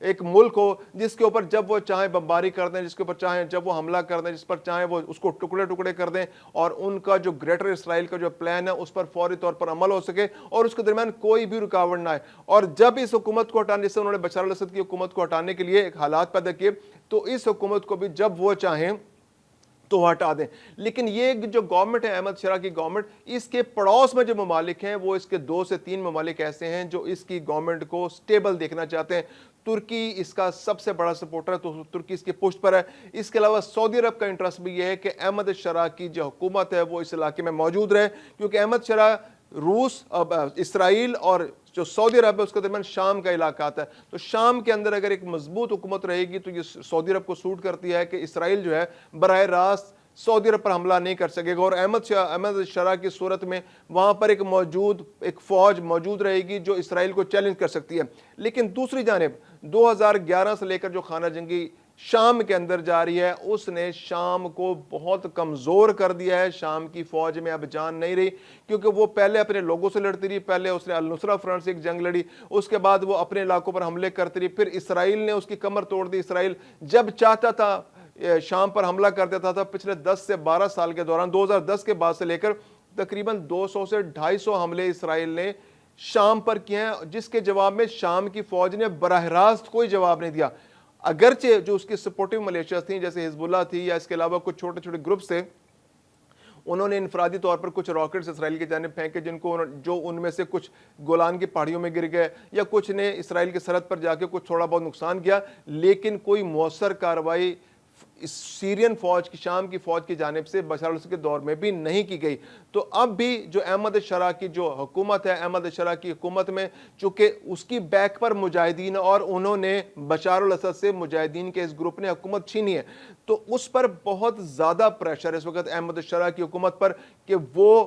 ایک ملک ہو جس کے اوپر جب وہ چاہیں بمباری کر دیں, جس کے اوپر چاہیں جب وہ حملہ کر دیں, جس پر چاہیں وہ اس کو ٹکڑے ٹکڑے کر دیں, اور ان کا جو گریٹر اسرائیل کا جو پلان ہے اس پر فوری طور پر عمل ہو سکے اور اس کے درمیان کوئی بھی رکاوٹ نہ آئے. اور جب اس حکومت کو ہٹانے سے انہوں نے بشار الاسد کی حکومت کو ہٹانے کے لیے ایک حالات پیدا کیے, تو اس حکومت کو بھی جب وہ چاہیں تو ہٹا دیں. لیکن یہ جو گورنمنٹ ہے احمد شرح کی گورنمنٹ, اس کے پڑوس میں جو ممالک ہیں وہ اس کے 2 سے 3 ممالک ایسے ہیں جو اس کی گورنمنٹ کو سٹیبل دیکھنا چاہتے ہیں. ترکی اس کا سب سے بڑا سپورٹر ہے, تو ترکی اس کی پشت پر ہے. اس کے علاوہ سعودی عرب کا انٹرسٹ بھی یہ ہے کہ احمد شرح کی جو حکومت ہے وہ اس علاقے میں موجود رہے, کیونکہ احمد شرح روس, اسرائیل اور جو سعودی عرب ہے اس کے درمیان شام کا علاقہ آتا ہے. تو شام کے اندر اگر ایک مضبوط حکومت رہے گی تو یہ سعودی عرب کو سوٹ کرتی ہے کہ اسرائیل جو ہے براہ راست سعودی عرب پر حملہ نہیں کر سکے گا, اور احمد شرح کی صورت میں وہاں پر ایک فوج موجود رہے گی جو اسرائیل کو چیلنج کر سکتی ہے. لیکن دوسری جانب 2011 سے لے کر جو خانہ جنگی شام کے اندر جاری ہے اس نے شام کو بہت کمزور کر دیا ہے. شام کی فوج میں اب جان نہیں رہی, کیونکہ وہ پہلے اپنے لوگوں سے لڑتی رہی. پہلے اس نے النصرہ فرنٹ سے ایک جنگ لڑی, اس کے بعد وہ اپنے علاقوں پر حملے کرتی رہی, پھر اسرائیل نے اس کی کمر توڑ دی. اسرائیل جب چاہتا تھا شام پر حملہ کر دیتا تھا. پچھلے 10 سے 12 سال کے دوران 2010 کے بعد سے لے کر تقریباً 200 سے 250 حملے اسرائیل نے شام پر کیے ہیں, جس کے جواب میں شام کی فوج نے براہ راست کوئی جواب نہیں دیا. اگرچہ جو اس کی سپورٹیو ملیشیاز تھیں جیسے حزب اللہ تھی یا اس کے علاوہ کچھ چھوٹے چھوٹے گروپس تھے, انہوں نے انفرادی طور پر کچھ راکٹس اسرائیل کی جانب پھینکے, جو ان میں سے کچھ گولان کی پہاڑیوں میں گر گئے, یا کچھ نے اسرائیل کی سرحد پر جا کے کچھ تھوڑا بہت نقصان کیا, لیکن کوئی مؤثر کارروائی سیرین فوج کی, شام کی فوج کی جانب سے بشار الاسد کے دور میں بھی نہیں کی گئی. تو اب بھی جو احمد شرح کی جو حکومت ہے, احمد شرح کی حکومت میں چونکہ اس کی بیک پر مجاہدین, اور انہوں نے بشار الاسد سے مجاہدین کے اس گروپ نے حکومت چھینی ہے, تو اس پر بہت زیادہ پریشر ہے اس وقت احمد شرح کی حکومت پر کہ وہ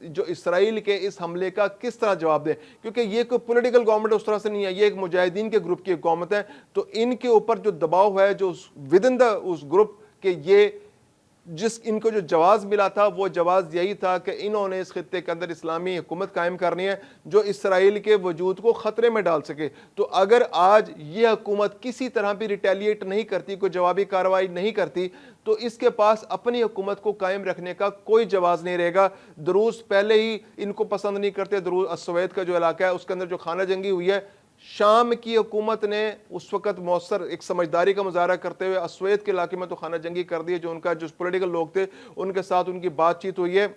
جو اسرائیل کے اس حملے کا کس طرح جواب دے, کیونکہ یہ کوئی پولیٹیکل گورنمنٹ اس طرح سے نہیں ہے, یہ ایک مجاہدین کے گروپ کی حکومت ہے. تو ان کے اوپر جو دباؤ ہے جو ود ان اس گروپ کہ یہ جس ان کو جو جواز ملا تھا وہ جواز یہی تھا کہ انہوں نے اس خطے کے اندر اسلامی حکومت قائم کرنی ہے جو اسرائیل کے وجود کو خطرے میں ڈال سکے. تو اگر آج یہ حکومت کسی طرح بھی ریٹیلیٹ نہیں کرتی, کوئی جوابی کارروائی نہیں کرتی, تو اس کے پاس اپنی حکومت کو قائم رکھنے کا کوئی جواز نہیں رہے گا. دروز پہلے ہی ان کو پسند نہیں کرتے, دروز السوید کا جو علاقہ ہے اس کے اندر جو خانہ جنگی ہوئی ہے, شام کی حکومت نے اس وقت مؤثر ایک سمجھداری کا مظاہرہ کرتے ہوئے السوید کے علاقے میں تو خانہ جنگی کر دی, جو ان کا جو پولیٹیکل لوگ تھے ان کے ساتھ ان کی بات چیت ہوئی ہے,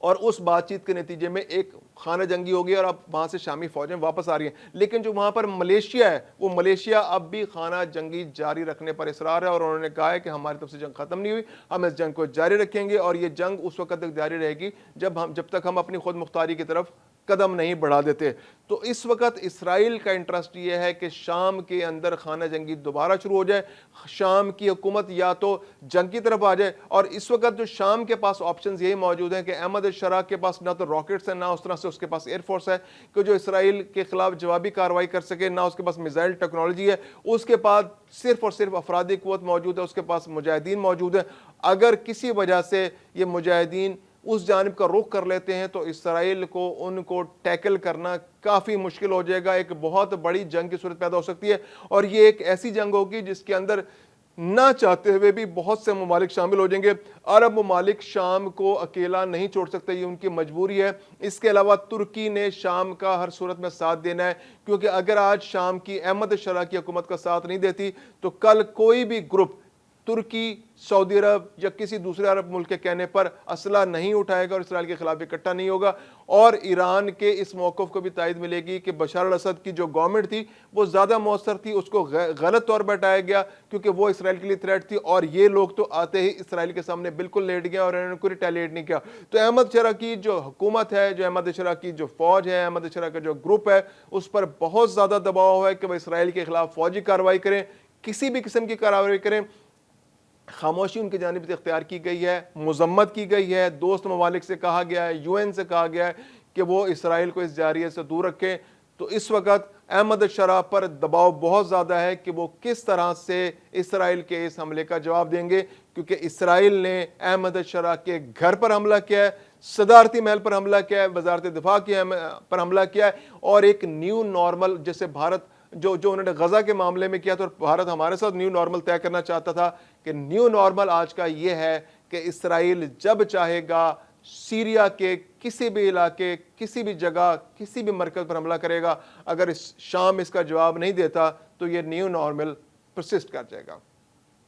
اور اس بات چیت کے نتیجے میں ایک خانہ جنگی ہو گئی, اور اب وہاں سے شامی فوجیں واپس آ رہی ہیں. لیکن جو وہاں پر ملیشیا ہے, وہ ملیشیا اب بھی خانہ جنگی جاری رکھنے پر اصرار ہے, اور انہوں نے کہا ہے کہ ہماری طرف سے جنگ ختم نہیں ہوئی, ہم اس جنگ کو جاری رکھیں گے, اور یہ جنگ اس وقت تک جاری رہے گی جب تک ہم اپنی خود مختاری کی طرف قدم نہیں بڑھا دیتے. تو اس وقت اسرائیل کا انٹرسٹ یہ ہے کہ شام کے اندر خانہ جنگی دوبارہ شروع ہو جائے, شام کی حکومت یا تو جنگ کی طرف آ جائے. اور اس وقت جو شام کے پاس آپشنز یہی موجود ہیں کہ احمد شرح کے پاس نہ تو راکٹس ہیں, نہ اس طرح سے اس کے پاس ایئر فورس ہے کہ جو اسرائیل کے خلاف جوابی کارروائی کر سکے, نہ اس کے پاس میزائل ٹیکنالوجی ہے, اس کے پاس صرف اور صرف افرادی قوت موجود ہے, اس کے پاس مجاہدین موجود ہیں. اگر کسی وجہ سے یہ مجاہدین اس جانب کا رخ کر لیتے ہیں تو اسرائیل کو ان کو ٹیکل کرنا کافی مشکل ہو جائے گا, ایک بہت بڑی جنگ کی صورت پیدا ہو سکتی ہے. اور یہ ایک ایسی جنگ ہوگی جس کے اندر نہ چاہتے ہوئے بھی بہت سے ممالک شامل ہو جائیں گے. عرب ممالک شام کو اکیلا نہیں چھوڑ سکتے, یہ ان کی مجبوری ہے. اس کے علاوہ ترکی نے شام کا ہر صورت میں ساتھ دینا ہے, کیونکہ اگر آج شام کی احمد شرح کی حکومت کا ساتھ نہیں دیتی تو کل کوئی بھی گروپ ترکی, سعودی عرب یا کسی دوسرے عرب ملک کے کہنے پر اسلحہ نہیں اٹھائے گا اور اسرائیل کے خلاف اکٹھا نہیں ہوگا. اور ایران کے اس موقف کو بھی تائید ملے گی کہ بشار الاسد کی جو گورنمنٹ تھی وہ زیادہ مؤثر تھی, اس کو غلط طور پر ہٹایا گیا کیونکہ وہ اسرائیل کے لیے تھریٹ تھی, اور یہ لوگ تو آتے ہی اسرائیل کے سامنے بالکل لیٹ گئے اور انہوں نے کوئی ریٹیلیٹ نہیں کیا. تو احمد شرح کی جو حکومت ہے, جو احمد شرح کی جو فوج ہے, احمد شرح کا جو گروپ ہے, اس پر بہت زیادہ دباؤ ہے کہ وہ اسرائیل کے خلاف فوجی کارروائی کریں, کسی بھی قسم کی کارروائی کریں. خاموشی ان کی جانب سے اختیار کی گئی ہے, مذمت کی گئی ہے, دوست ممالک سے کہا گیا ہے, یو این سے کہا گیا ہے کہ وہ اسرائیل کو اس جاریت سے دور رکھیں. تو اس وقت احمد شرح پر دباؤ بہت زیادہ ہے کہ وہ کس طرح سے اسرائیل کے اس حملے کا جواب دیں گے, کیونکہ اسرائیل نے احمد شرح کے گھر پر حملہ کیا ہے, صدارتی محل پر حملہ کیا ہے, وزارت دفاع پر حملہ کیا ہے, اور ایک نیو نارمل جیسے بھارت جو انہوں نے غزہ کے معاملے میں کیا تو بھارت ہمارے ساتھ نیو نارمل طے کرنا چاہتا تھا کہ نیو نارمل آج کا یہ ہے کہ اسرائیل جب چاہے گا سیریا کے کسی بھی علاقے، کسی بھی جگہ، کسی بھی مرکز پر حملہ کرے گا. اگر شام اس کا جواب نہیں دیتا تو یہ نیو نارمل پرسسٹ کر جائے گا.